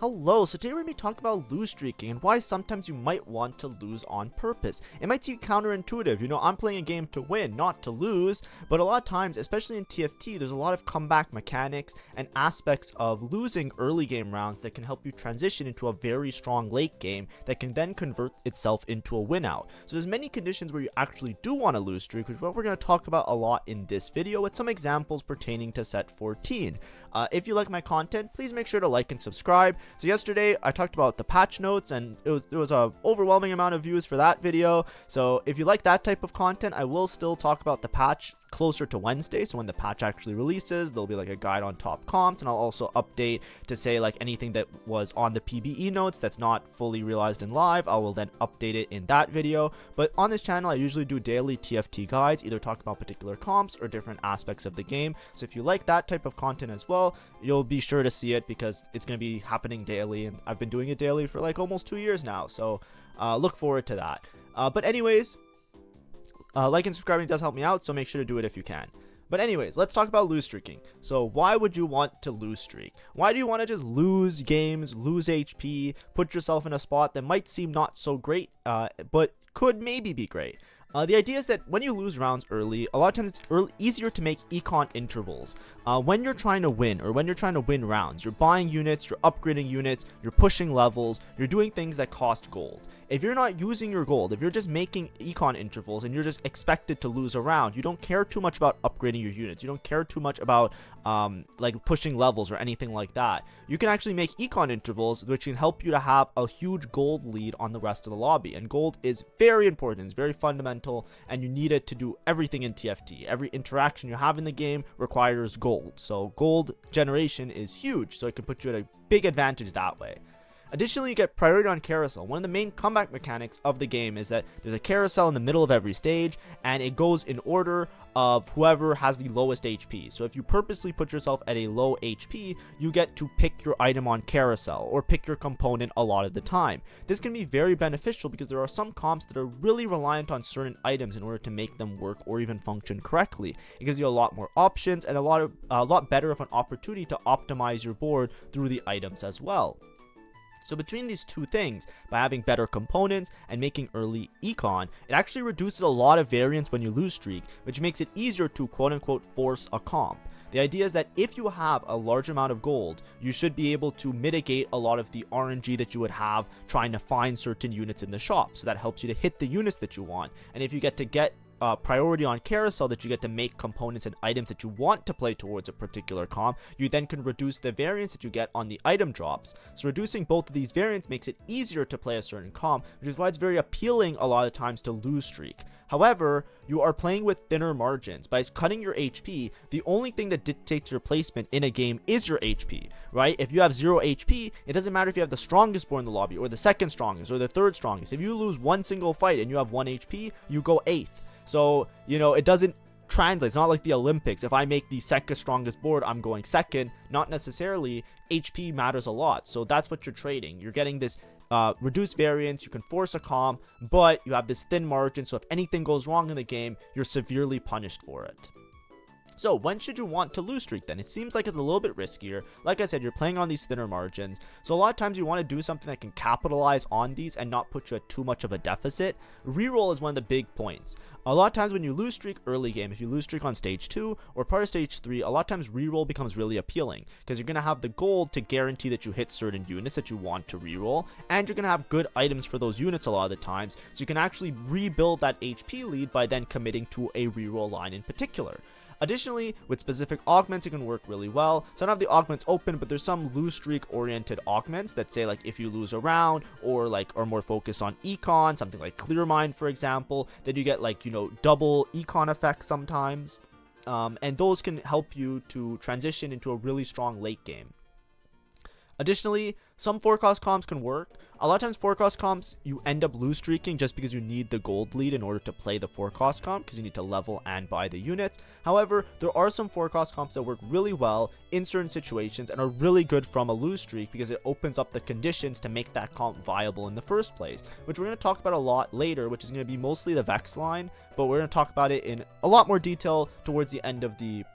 Hello, so today we're going to be talking about lose streaking and why sometimes you might want to lose on purpose. It might seem counterintuitive, I'm playing a game to win, not to lose, but a lot of times, especially in TFT, there's a lot of comeback mechanics and aspects of losing early game rounds that can help you transition into a very strong late game that can then convert itself into a win out. So there's many conditions where you actually do want to lose streak, which is what we're going to talk about a lot in this video with some examples pertaining to set 14. If you like my content, please make sure to like and subscribe. So yesterday I talked about the patch notes and there was a overwhelming amount of views for that video. So if you like that type of content, I will still talk about the patch closer to Wednesday. So when the patch actually releases, there'll be like a guide on top comps, and I'll also update to say like anything that was on the PBE notes that's not fully realized in live. I will then update it in that video. But on this channel, I usually do daily TFT guides, either talk about particular comps or different aspects of the game. So if you like that type of content as well, you'll be sure to see it because it's going to be happening daily, and I've been doing it daily for like almost 2 years now. So look forward to that. But anyways, like and subscribing does help me out, so make sure to do it if you can. But anyways, let's talk about lose streaking. So why would you want to lose streak? Why do you want to just lose games, lose HP, put yourself in a spot that might seem not so great, but could maybe be great? The idea is that when you lose rounds early, a lot of times it's easier to make econ intervals. When you're trying to win, or when you're trying to win rounds, you're buying units, you're upgrading units, you're pushing levels, you're doing things that cost gold. If you're not using your gold, if you're just making econ intervals and you're just expected to lose a round, you don't care too much about upgrading your units. You don't care too much about like pushing levels or anything like that. You can actually make econ intervals, which can help you to have a huge gold lead on the rest of the lobby. And gold is very important. It's very fundamental, and you need it to do everything in TFT. Every interaction you have in the game requires gold. So gold generation is huge, so it can put you at a big advantage that way. Additionally, you get priority on carousel. One of the main comeback mechanics of the game is that there's a carousel in the middle of every stage, and it goes in order of whoever has the lowest HP. So if you purposely put yourself at a low HP, you get to pick your item on carousel or pick your component a lot of the time. This can be very beneficial because there are some comps that are really reliant on certain items in order to make them work or even function correctly. It gives you a lot more options and a lot better of an opportunity to optimize your board through the items as well. So between these two things, by having better components and making early econ, it actually reduces a lot of variance when you lose streak, which makes it easier to quote-unquote force a comp. The idea is that if you have a large amount of gold, you should be able to mitigate a lot of the RNG that you would have trying to find certain units in the shop. So that helps you to hit the units that you want. And if you get priority on carousel, that you get to make components and items that you want to play towards a particular comp, you then can reduce the variance that you get on the item drops. So reducing both of these variants makes it easier to play a certain comp, which is why it's very appealing a lot of times to lose streak. However, you are playing with thinner margins. By cutting your HP, the only thing that dictates your placement in a game is your HP, right? If you have 0 HP, it doesn't matter if you have the strongest board in the lobby or the second strongest or the third strongest. If you lose one single fight and you have 1 HP, you go 8th. So, it doesn't translate. It's not like the Olympics. If I make the second strongest board, I'm going second. Not necessarily. HP matters a lot. So that's what you're trading. You're getting this reduced variance. You can force a comp, but you have this thin margin. So if anything goes wrong in the game, you're severely punished for it. So when should you want to lose streak then? It seems like it's a little bit riskier. Like I said, you're playing on these thinner margins. So a lot of times you want to do something that can capitalize on these and not put you at too much of a deficit. Reroll is one of the big points. A lot of times when you lose streak early game, if you lose streak on stage 2 or part of stage 3, a lot of times reroll becomes really appealing because you're going to have the gold to guarantee that you hit certain units that you want to reroll, and you're going to have good items for those units a lot of the times, so you can actually rebuild that HP lead by then committing to a reroll line in particular. Additionally, with specific augments, it can work really well. So I don't have the augments open, but there's some lose streak oriented augments that say like if you lose a round or like are more focused on econ, something like Clear Mind, for example, then you get like, double econ effects sometimes. And those can help you to transition into a really strong late game. Additionally, some forecast comps can work. A lot of times forecast comps, you end up lose streaking just because you need the gold lead in order to play the forecast comp, because you need to level and buy the units. However, there are some forecast comps that work really well in certain situations and are really good from a lose streak because it opens up the conditions to make that comp viable in the first place, which we're going to talk about a lot later, which is going to be mostly the Vex line, but we're going to talk about it in a lot more detail towards the end of the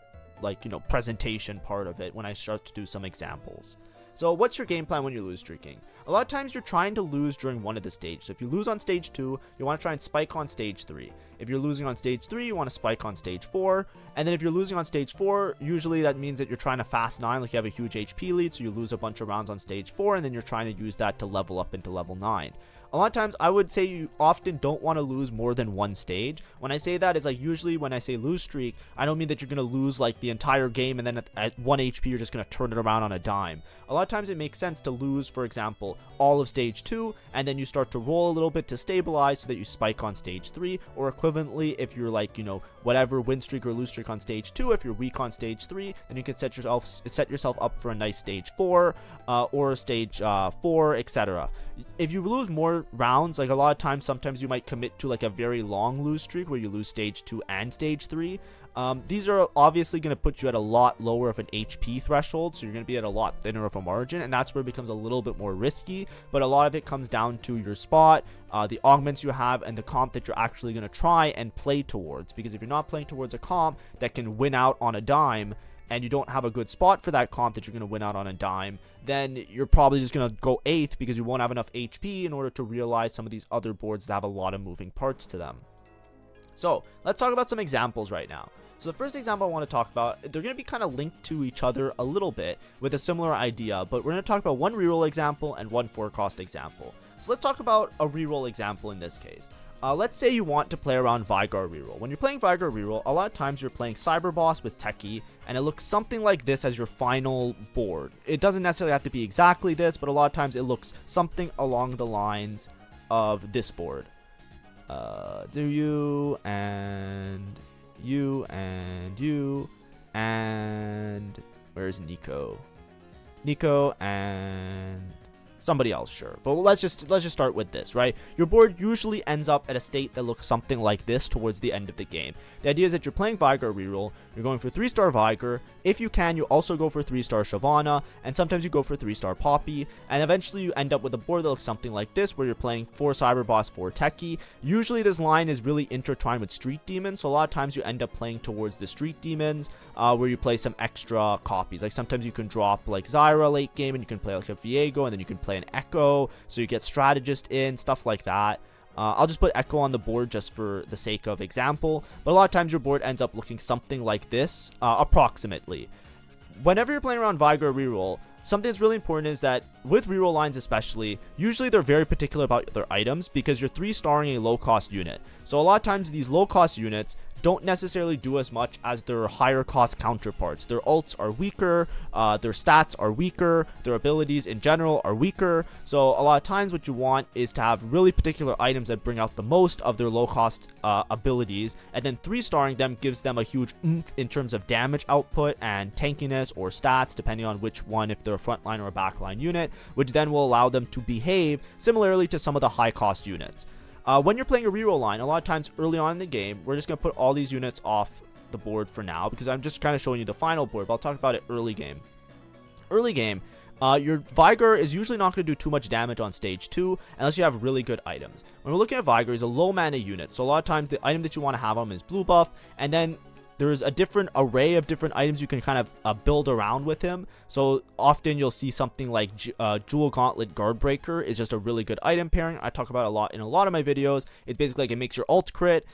presentation part of it when I start to do some examples. So what's your game plan when you're lose streaking? A lot of times you're trying to lose during one of the stages. So if you lose on stage 2, you want to try and spike on stage 3. If you're losing on stage 3, you want to spike on stage 4. And then if you're losing on stage 4, usually that means that you're trying to fast 9, like you have a huge HP lead, so you lose a bunch of rounds on stage 4, and then you're trying to use that to level up into level 9. A lot of times I would say you often don't want to lose more than one stage. When I say that, is like usually when I say lose streak, I don't mean that you're going to lose like the entire game and then at 1 HP you're just going to turn it around on a dime. A lot of times it makes sense to lose, for example, all of stage 2, and then you start to roll a little bit to stabilize so that you spike on stage 3, or equivalently if you're like, you know, whatever win streak or lose streak on stage 2, if you're weak on stage 3, then you can set yourself up for a nice stage 4 or stage 4, etc. If you lose more rounds, like a lot of times, sometimes you might commit to like a very long lose streak where you lose stage 2 and stage 3. These are obviously going to put you at a lot lower of an HP threshold, so you're going to be at a lot thinner of a margin, and that's where it becomes a little bit more risky. But a lot of it comes down to your spot, the augments you have, and the comp that you're actually going to try and play towards. Because if you're not playing towards a comp that can win out on a dime, and you don't have a good spot for that comp that you're going to win out on a dime, then you're probably just going to go 8th because you won't have enough HP in order to realize some of these other boards that have a lot of moving parts to them. So let's talk about some examples right now. So the first example I want to talk about, they're going to be kind of linked to each other a little bit with a similar idea, but we're going to talk about one reroll example and one forecast example. So let's talk about a reroll example in this case. Let's say you want to play around Vygar reroll. When you're playing Vygar reroll, a lot of times you're playing Cyber Boss with Techie, and it looks something like this as your final board. It doesn't necessarily have to be exactly this, but a lot of times it looks something along the lines of this board. Do you and you and you and where's Nico? Nico and somebody else, sure. But let's just start with this, right? Your board usually ends up at a state that looks something like this towards the end of the game. The idea is that you're playing Vygar reroll, you're going for 3-star Vygar. If you can, you also go for 3-star Shyvana, and sometimes you go for 3-star Poppy, and eventually you end up with a board that looks something like this, where you're playing 4 Cyber Boss, 4 Techie. Usually this line is really intertwined with Street Demons, so a lot of times you end up playing towards the Street Demons, where you play some extra copies. Like sometimes you can drop like Zyra late game, and you can play like a Viego, and then you can play an Echo, so you get Strategist in, stuff like that. I'll just put Echo on the board just for the sake of example, but a lot of times your board ends up looking something like this, approximately. Whenever you're playing around Vygar reroll, something that's really important is that with reroll lines especially, usually they're very particular about their items because you're 3-starring a low-cost unit. So a lot of times these low-cost units don't necessarily do as much as their higher cost counterparts. Their ults are weaker, their stats are weaker, their abilities in general are weaker. So a lot of times what you want is to have really particular items that bring out the most of their low cost abilities, and then 3-starring them gives them a huge oomph in terms of damage output and tankiness or stats, depending on which one, if they're a frontline or a backline unit, which then will allow them to behave similarly to some of the high cost units. When you're playing a reroll line, a lot of times early on in the game, we're just going to put all these units off the board for now because I'm just kind of showing you the final board, but I'll talk about it early game. Early game, your Vygar is usually not going to do too much damage on stage 2 unless you have really good items. When we're looking at Vygar, he's a low mana unit, so a lot of times the item that you want to have on him is blue buff, and then there's a different array of different items you can kind of build around with him. So often you'll see something like Jewel Gauntlet Guardbreaker is just a really good item pairing. I talk about it a lot in a lot of my videos. It's basically like it makes your ult crit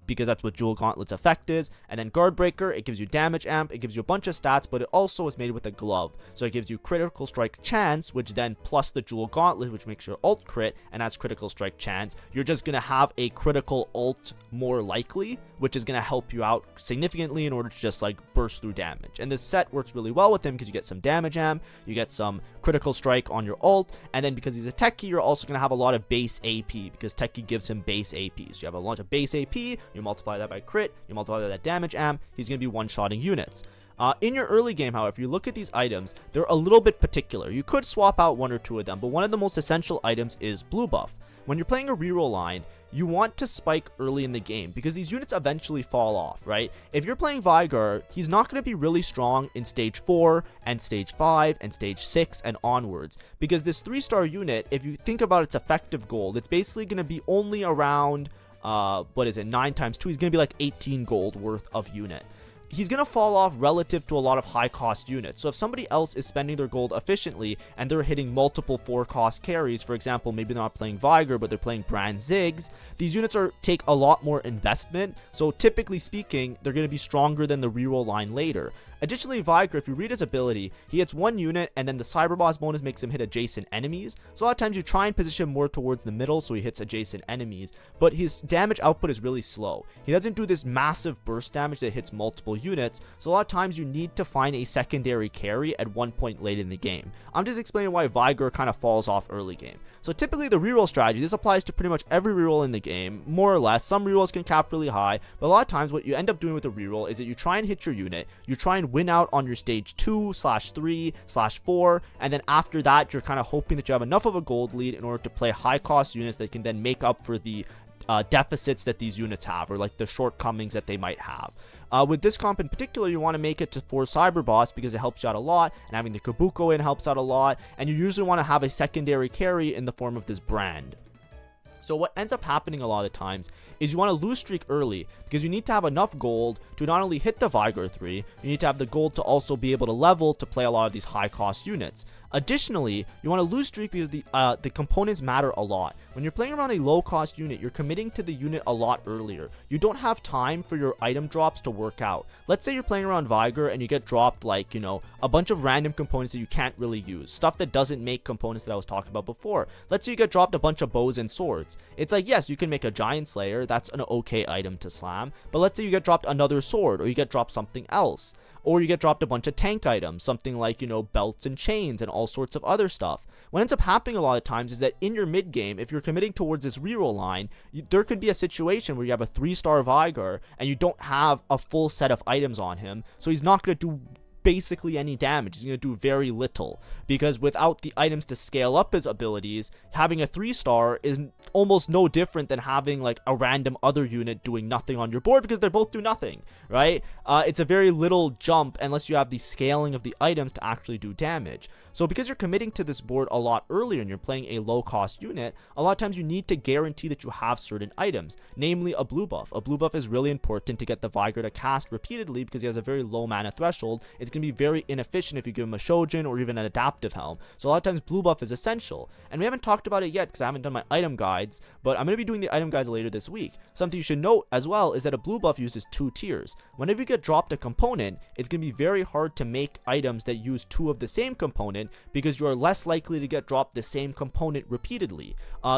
because that's what Jewel Gauntlet's effect is. And then Guardbreaker, it gives you damage amp, it gives you a bunch of stats, but it also is made with a glove. So it gives you critical strike chance, which then plus the Jewel Gauntlet, which makes your ult crit and has critical strike chance. You're just going to have a critical ult more likely, which is going to help you out significantly in order to just like burst through damage. And this set works really well with him because you get some damage amp, you get some critical strike on your ult, and then because he's a Techie, you're also going to have a lot of base AP because Techie gives him base AP. So you have a lot of base AP, you multiply that by crit, you multiply that by damage amp, he's going to be one-shotting units. In your early game, however, if you look at these items, they're a little bit particular. You could swap out one or two of them, but one of the most essential items is blue buff. When you're playing a reroll line, you want to spike early in the game because these units eventually fall off, right? If you're playing Vygar, he's not going to be really strong in stage 4 and stage 5 and stage 6 and onwards because this 3-star unit, if you think about its effective gold, it's basically going to be only around 9 times 2, he's going to be like 18 gold worth of unit. he's going to fall off relative to a lot of high cost units. So if somebody else is spending their gold efficiently and they're hitting multiple 4 cost carries, for example, maybe they're not playing Viger, but they're playing Brand Ziggs, these units take a lot more investment. So typically speaking, they're going to be stronger than the reroll line later. Additionally, Viger, if you read his ability, he hits 1 unit and then the Cyber Boss bonus makes him hit adjacent enemies. So a lot of times you try and position him more towards the middle so he hits adjacent enemies, but his damage output is really slow. He doesn't do this massive burst damage that hits multiple units, so a lot of times you need to find a secondary carry at one point late in the game. I'm just explaining why Viger kind of falls off early game. So typically the reroll strategy, this applies to pretty much every reroll in the game, more or less. Some rerolls can cap really high, but a lot of times what you end up doing with a reroll is that you try and hit your unit, you try and win out on your stage 2/3/4, and then after that you're kind of hoping that you have enough of a gold lead in order to play high cost units that can then make up for the deficits that these units have, or like the shortcomings that they might have. With this comp in particular, you want to make it to 4 Cyber Boss because it helps you out a lot, and having the Kabuko in helps out a lot, and you usually want to have a secondary carry in the form of this Brand. So what ends up happening a lot of times is you want to lose streak early because you need to have enough gold to not only hit the Viger 3, you need to have the gold to also be able to level to play a lot of these high cost units. Additionally, you want to lose streak because the components matter a lot. When you're playing around a low cost unit, you're committing to the unit a lot earlier. You don't have time for your item drops to work out. Let's say you're playing around Viger and you get dropped like, you know, a bunch of random components that you can't really use. Stuff that doesn't make components that I was talking about before. Let's say you get dropped a bunch of bows and swords. It's like, yes, you can make a Giant Slayer. That's an okay item to slam. But let's say you get dropped another sword, or you get dropped something else. Or you get dropped a bunch of tank items, something like, you know, belts and chains and all sorts of other stuff. What ends up happening a lot of times is that in your mid game, if you're committing towards this reroll line, there could be a situation where you have a 3-star Viger and you don't have a full set of items on him, so he's not going to do basically any damage. He's going to do very little, because without the items to scale up his abilities, having a 3-star is almost no different than having like a random other unit doing nothing on your board, because they both do nothing, right? It's a very little jump unless you have the scaling of the items to actually do damage. So because you're committing to this board a lot earlier and you're playing a low cost unit, a lot of times you need to guarantee that you have certain items, namely a blue buff. A blue buff is really important to get the Viger to cast repeatedly because he has a very low mana threshold. It's going to be very inefficient if you give him a Shojin or even an adaptive helm. So a lot of times blue buff is essential. And we haven't talked about it yet because I haven't done my item guides, but I'm going to be doing the item guides later this week. Something you should note as well is that a blue buff uses 2 tiers. Whenever you get dropped a component, it's going to be very hard to make items that use 2 of the same component, because you are less likely to get dropped the same component repeatedly.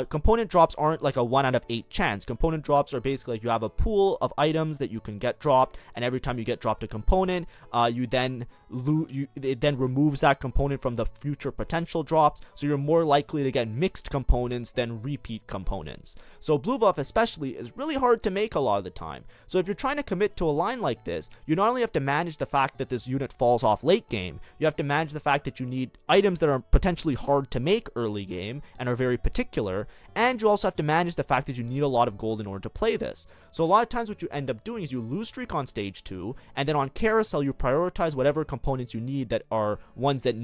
Component drops aren't like a 1 out of 8 chance. Component drops are basically like you have a pool of items that you can get dropped, and every time you get dropped a component, it then removes that component from the future potential drops, so you're more likely to get mixed components than repeat components. So blue buff especially is really hard to make a lot of the time. So if you're trying to commit to a line like this, you not only have to manage the fact that this unit falls off late game, you have to manage the fact that you need items that are potentially hard to make early game and are very particular, and you also have to manage the fact that you need a lot of gold in order to play this. So a lot of times what you end up doing is you lose streak on stage 2, and then on carousel you prioritize whatever components you need that are ones that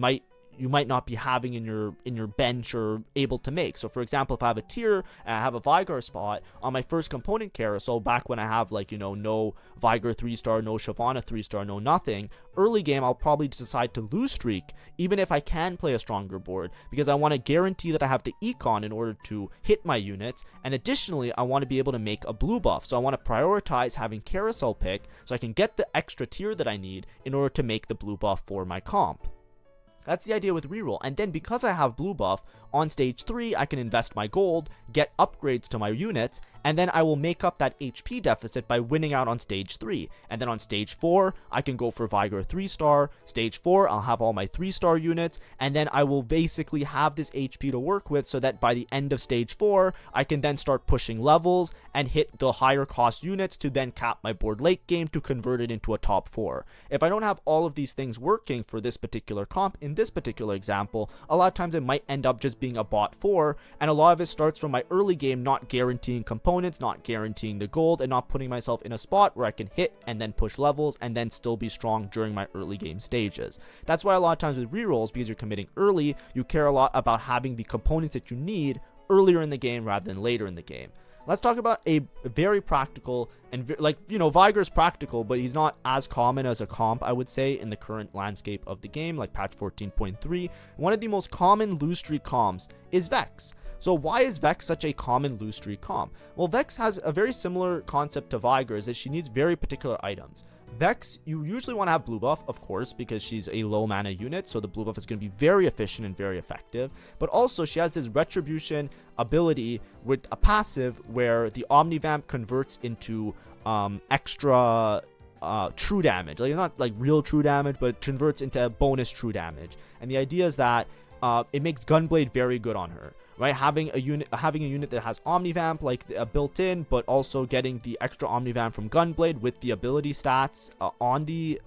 you might not be having in your bench or able to make. So for example, if I have a tier and I have a Viger spot on my first component carousel, back when I have like, you know, no Viger 3-star, no Shyvana 3-star, no nothing, early game I'll probably decide to lose streak even if I can play a stronger board, because I want to guarantee that I have the econ in order to hit my units, and additionally I want to be able to make a blue buff. So I want to prioritize having carousel pick so I can get the extra tier that I need in order to make the blue buff for my comp. That's the idea with reroll. And then because I have blue buff, on stage 3 I can invest my gold, get upgrades to my units, and then I will make up that HP deficit by winning out on stage 3. And then on stage 4 I can go for Viger 3-star, stage 4 I'll have all my 3-star units, and then I will basically have this HP to work with so that by the end of stage 4 I can then start pushing levels and hit the higher cost units to then cap my board late game to convert it into a top 4. If I don't have all of these things working for this particular comp, in this particular example, a lot of times it might end up just being a bot 4, and a lot of it starts from my early game not guaranteeing components, not guaranteeing the gold, and not putting myself in a spot where I can hit and then push levels and then still be strong during my early game stages. That's why a lot of times with rerolls, because you're committing early, you care a lot about having the components that you need earlier in the game rather than later in the game. let's talk about a very practical and like, you know, Viger's practical, but he's not as common as a comp, I would say, in the current landscape of the game, like patch 14.3. One of the most common lose streak comps is Vex. So why is Vex such a common lose streak comp? Well, Vex has a very similar concept to Viger, is that she needs very particular items. Vex, you usually want to have blue buff, of course, because she's a low mana unit, so the blue buff is going to be very efficient and very effective. But also, she has this retribution ability with a passive where the Omnivamp converts into extra true damage. Like, not like real true damage, but it converts into bonus true damage. And the idea is that it makes Gunblade very good on her. Right, having a unit that has Omnivamp like built in, but also getting the extra Omnivamp from Gunblade with the ability stats on the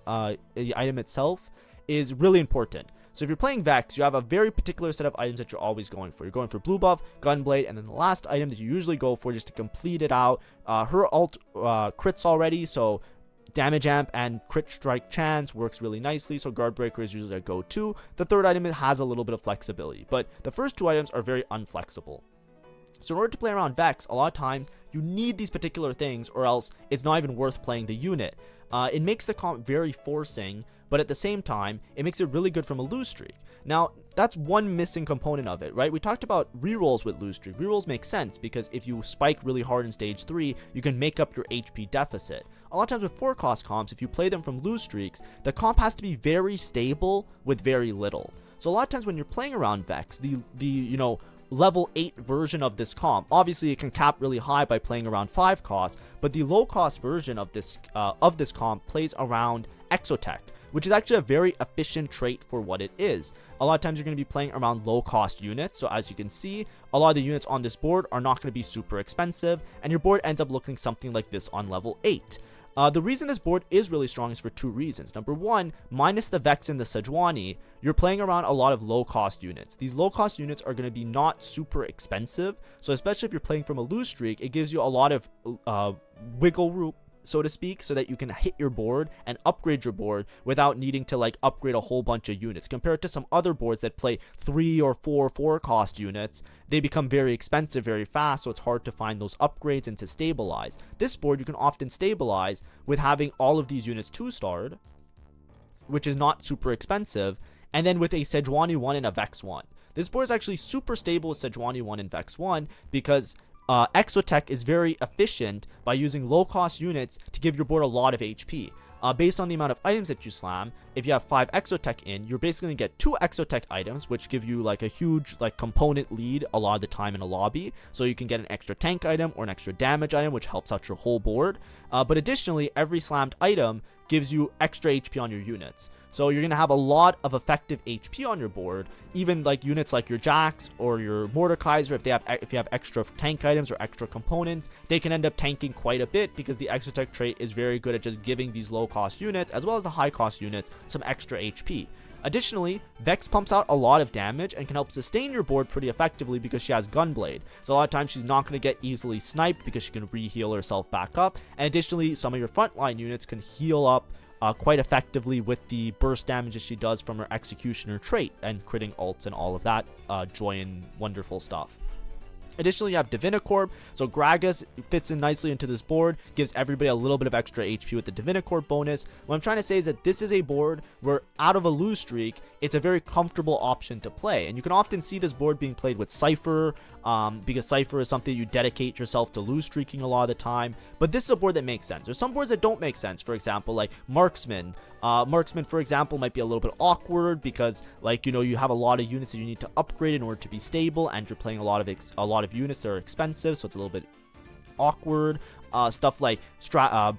item itself is really important. So if you're playing Vex, you have a very particular set of items that you're always going for. You're going for blue buff, Gunblade, and then the last item that you usually go for just to complete it out. Her ult crits already, so damage amp and crit strike chance works really nicely, so guard breaker is usually a go-to. The third item has a little bit of flexibility, but the first two items are very unflexible. So in order to play around Vex, a lot of times you need these particular things, or else it's not even worth playing the unit. It makes the comp very forcing, but at the same time, it makes it really good from a lose streak. Now, that's one missing component of it, right? We talked about rerolls with lose streak. Rerolls make sense because if you spike really hard in stage 3, you can make up your HP deficit. A lot of times with 4-cost comps, if you play them from lose streaks, the comp has to be very stable with very little. So a lot of times when you're playing around Vex, the you know, level 8 version of this comp, obviously it can cap really high by playing around 5 costs, but the low cost version of this comp plays around Exotech, which is actually a very efficient trait for what it is. A lot of times you're going to be playing around low cost units, so as you can see, a lot of the units on this board are not going to be super expensive, and your board ends up looking something like this on level 8. The reason this board is really strong is for two reasons. Number one, minus the Vex and the Sejuani, you're playing around a lot of low-cost units. These low-cost units are going to be not super expensive, so especially if you're playing from a lose streak, it gives you a lot of wiggle room, so to speak, so that you can hit your board and upgrade your board without needing to like upgrade a whole bunch of units. Compared to some other boards that play 3 or 4 cost units, they become very expensive very fast, so it's hard to find those upgrades and to stabilize. This board you can often stabilize with having all of these units 2-starred, which is not super expensive, and then with a Sejuani 1 and a Vex 1. This board is actually super stable with Sejuani 1 and Vex 1 because Exotech is very efficient by using low-cost units to give your board a lot of HP. Based on the amount of items that you slam, if you have 5 Exotech in, you're basically going to get 2 Exotech items, which give you like a huge like component lead a lot of the time in a lobby. So you can get an extra tank item or an extra damage item, which helps out your whole board. But additionally, every slammed item gives you extra HP on your units. So you're going to have a lot of effective HP on your board. Even like units like your Jax or your Mordekaiser, if you have extra tank items or extra components, they can end up tanking quite a bit because the Exotech trait is very good at just giving these low cost units as well as the high cost units some extra HP. Additionally, Vex pumps out a lot of damage and can help sustain your board pretty effectively because she has Gunblade. So a lot of times she's not going to get easily sniped because she can re-heal herself back up. And additionally, some of your frontline units can heal up quite effectively with the burst damage that she does from her Executioner trait and critting ults and all of that joy and wonderful stuff. Additionally, you have Divinicorp, so Gragas fits in nicely into this board, gives everybody a little bit of extra HP with the Divinicorp bonus. What I'm trying to say is that this is a board where, out of a lose streak, it's a very comfortable option to play. And you can often see this board being played with Cypher, because Cypher is something you dedicate yourself to lose streaking a lot of the time. But this is a board that makes sense. There's some boards that don't make sense, for example, like Marksman. Marksman, for example, might be a little bit awkward because, like, you know, you have a lot of units that you need to upgrade in order to be stable, and you're playing a lot of units that are expensive, so it's a little bit awkward. Stuff like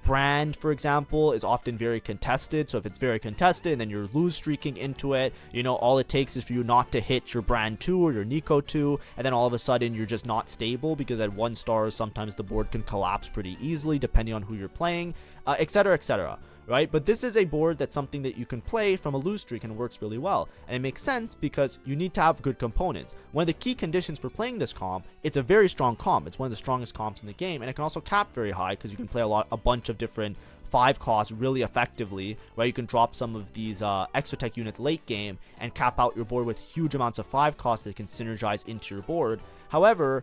Brand, for example, is often very contested. So if it's very contested and then you're lose streaking into it, you know, all it takes is for you not to hit your Brand 2 or your Nico 2, and then all of a sudden you're just not stable because at 1 star sometimes the board can collapse pretty easily depending on who you're playing, etc, etc. Right? But this is a board that's something that you can play from a lose streak and it works really well. And it makes sense because you need to have good components. One of the key conditions for playing this comp, it's a very strong comp. It's one of the strongest comps in the game, and it can also cap very high because you can play a bunch of different 5 costs really effectively, where you can drop some of these Exotech units late game and cap out your board with huge amounts of 5 costs that can synergize into your board. However,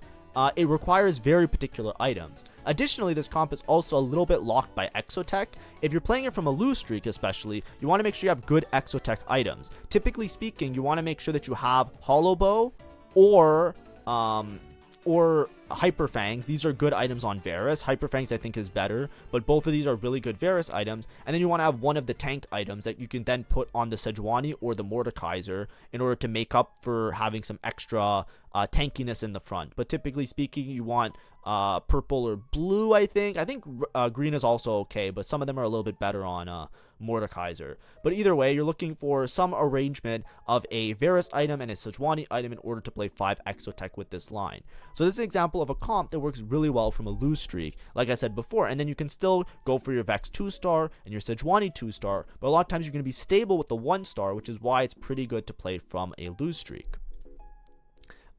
it requires very particular items. Additionally, this comp is also a little bit locked by Exotech. If you're playing it from a lose streak especially, you want to make sure you have good Exotech items. Typically speaking, you want to make sure that you have Hollow Bow or Hyper Fangs. These are good items on Varus. Hyper Fangs I think is better, but both of these are really good Varus items. And then you want to have one of the tank items that you can then put on the Sejuani or the Mordekaiser in order to make up for having some extra tankiness in the front. But typically speaking, you want purple or blue. I think green is also okay, but some of them are a little bit better on Mordekaiser. But either way, you're looking for some arrangement of a Varus item and a Sejuani item in order to play 5 Exotech with this line. So this is an example of a comp that works really well from a lose streak, like I said before. And then you can still go for your Vex 2-star and your Sejuani 2-star, but a lot of times you're going to be stable with the 1-star, which is why it's pretty good to play from a lose streak.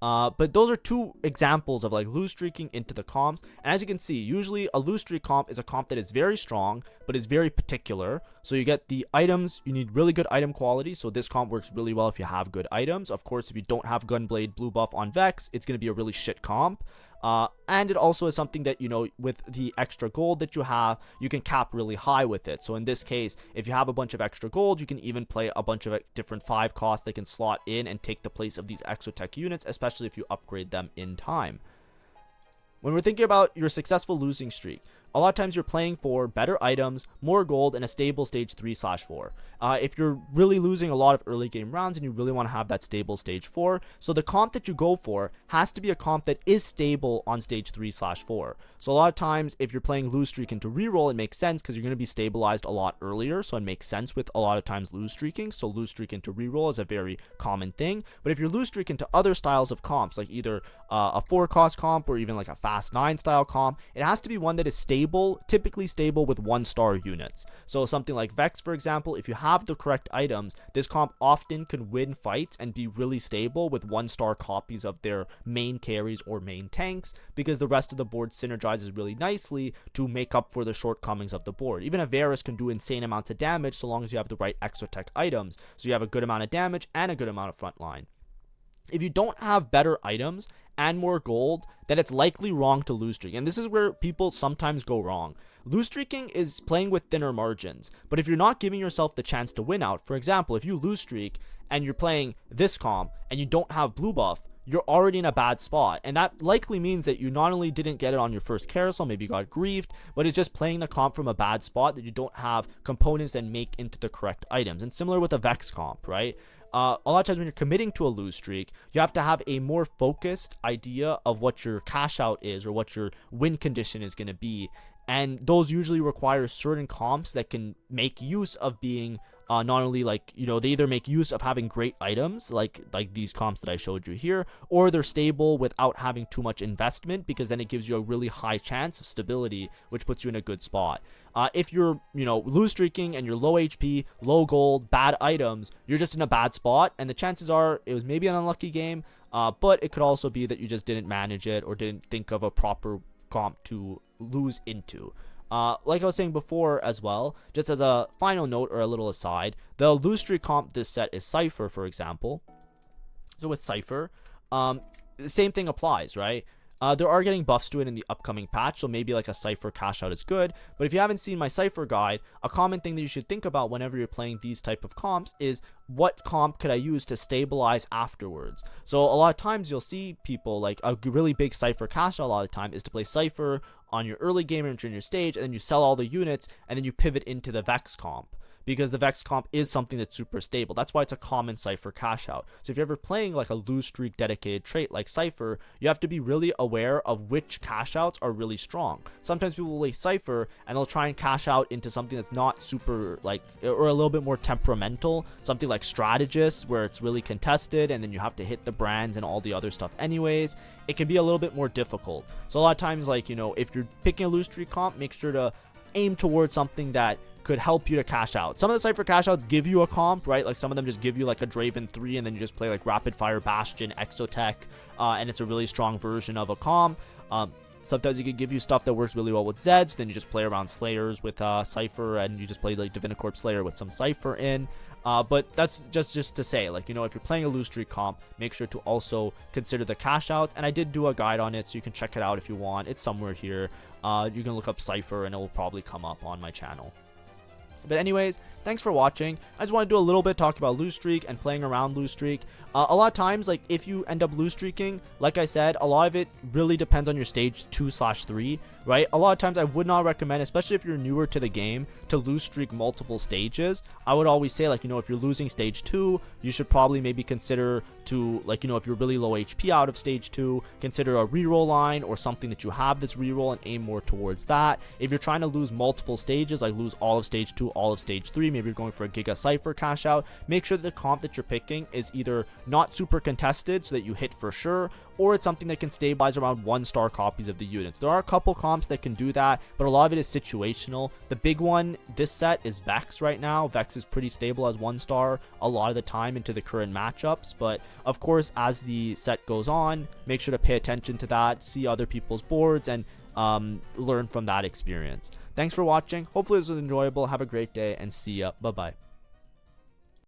But those are 2 examples of like lose streaking into the comps. And as you can see, usually a lose streak comp is a comp that is very strong, but is very particular. So you get the items, you need really good item quality. So this comp works really well if you have good items. Of course, if you don't have Gunblade blue buff on Vex, it's going to be a really shit comp. And it also is something that, you know, with the extra gold that you have, you can cap really high with it. So in this case, if you have a bunch of extra gold, you can even play a bunch of different 5 costs that can slot in and take the place of these Exotech units, especially if you upgrade them in time. When we're thinking about your successful losing streak, a lot of times you're playing for better items, more gold, and a stable stage 3/4. If you're really losing a lot of early game rounds and you really want to have that stable stage 4, so the comp that you go for has to be a comp that is stable on stage 3/4. So a lot of times if you're playing lose streak into reroll, it makes sense because you're going to be stabilized a lot earlier, so it makes sense with a lot of times lose streaking. So lose streak into reroll is a very common thing. But if you're lose streak into other styles of comps, like either a 4-cost comp or even like a fast 9 style comp, it has to be one that is stable, typically stable with 1-star units. So something like Vex, for example, if you have the correct items, this comp often can win fights and be really stable with 1-star copies of their main carries or main tanks, because the rest of the board synergizes really nicely to make up for the shortcomings of the board. Even a Varus can do insane amounts of damage so long as you have the right Exotech items, so you have a good amount of damage and a good amount of frontline. If you don't have better items and more gold, then it's likely wrong to lose streak. And this is where people sometimes go wrong. Lose streaking is playing with thinner margins. But if you're not giving yourself the chance to win out, for example, if you lose streak and you're playing this comp and you don't have blue buff, you're already in a bad spot. And that likely means that you not only didn't get it on your first carousel, maybe you got griefed, but it's just playing the comp from a bad spot that you don't have components that make into the correct items. And similar with a Vex comp, right? A lot of times when you're committing to a lose streak, you have to have a more focused idea of what your cash out is or what your win condition is going to be. And those usually require certain comps that can make use of being not only like, you know, they either make use of having great items like these comps that I showed you here, or they're stable without having too much investment, because then it gives you a really high chance of stability, which puts you in a good spot. If you're, you know, lose streaking and you're low HP, low gold, bad items, you're just in a bad spot, and the chances are it was maybe an unlucky game, but it could also be that you just didn't manage it or didn't think of a proper comp to lose into. Like I was saying before as well, just as a final note or a little aside, the lose streak comp this set is Cypher, for example. So with Cypher, the same thing applies, right? There are getting buffs to it in the upcoming patch, so maybe like a Cypher cash out is good. But if you haven't seen my Cypher guide, a common thing that you should think about whenever you're playing these type of comps is what comp could I use to stabilize afterwards. So a lot of times you'll see people like a really big Cypher cash out a lot of the time is to play Cypher on your early game or in your stage, and then you sell all the units and then you pivot into the Vex comp, because the Vex comp is something that's super stable. That's why it's a common Cypher cash out. So if you're ever playing like a lose streak dedicated trait like Cypher, you have to be really aware of which cash outs are really strong. Sometimes people will play Cypher and they'll try and cash out into something that's not super like, or a little bit more temperamental, something like Strategist, where it's really contested and then you have to hit the brands and all the other stuff anyways. It can be a little bit more difficult. So a lot of times, like, you know, if you're picking a lose streak comp, make sure to aim towards something that could help you to cash out. Some of the Cypher cash outs give you a comp, right? Like some of them just give you like a Draven 3 and then you just play like Rapid Fire Bastion, Exotech, and it's a really strong version of a comp. Sometimes it can give you stuff that works really well with Zeds, then you just play around Slayers with Cypher, and you just play like Divinicorp Slayer with some Cypher in. But that's just to say, like, you know, if you're playing a lose streak comp, make sure to also consider the cash outs. And I did do a guide on it, so you can check it out if you want. It's somewhere here. You can look up Cypher and it will probably come up on my channel. But anyways, thanks for watching. I just want to do a little bit talking about lose streak and playing around lose streak. A lot of times, like, if you end up lose streaking, like I said, a lot of it really depends on your stage 2/3, right? A lot of times I would not recommend, especially if you're newer to the game, to lose streak multiple stages. I would always say, like, you know, if you're losing stage 2, you should probably maybe consider to, like, you know, if you're really low HP out of stage 2, consider a reroll line or something that you have that's reroll and aim more towards that. If you're trying to lose multiple stages, like lose all of stage 2, all of stage 3, maybe you're going for a Giga Cypher cash out, make sure that the comp that you're picking is either not super contested so that you hit for sure, or it's something that can stabilize around 1-star copies of the units. There are a couple comps that can do that, but a lot of it is situational. The big one this set is Vex right now. Vex is pretty stable as 1-star a lot of the time into the current matchups, but of course, as the set goes on, make sure to pay attention to that, see other people's boards, and learn from that experience. Thanks for watching. Hopefully this was enjoyable. Have a great day, and see ya. Bye-bye.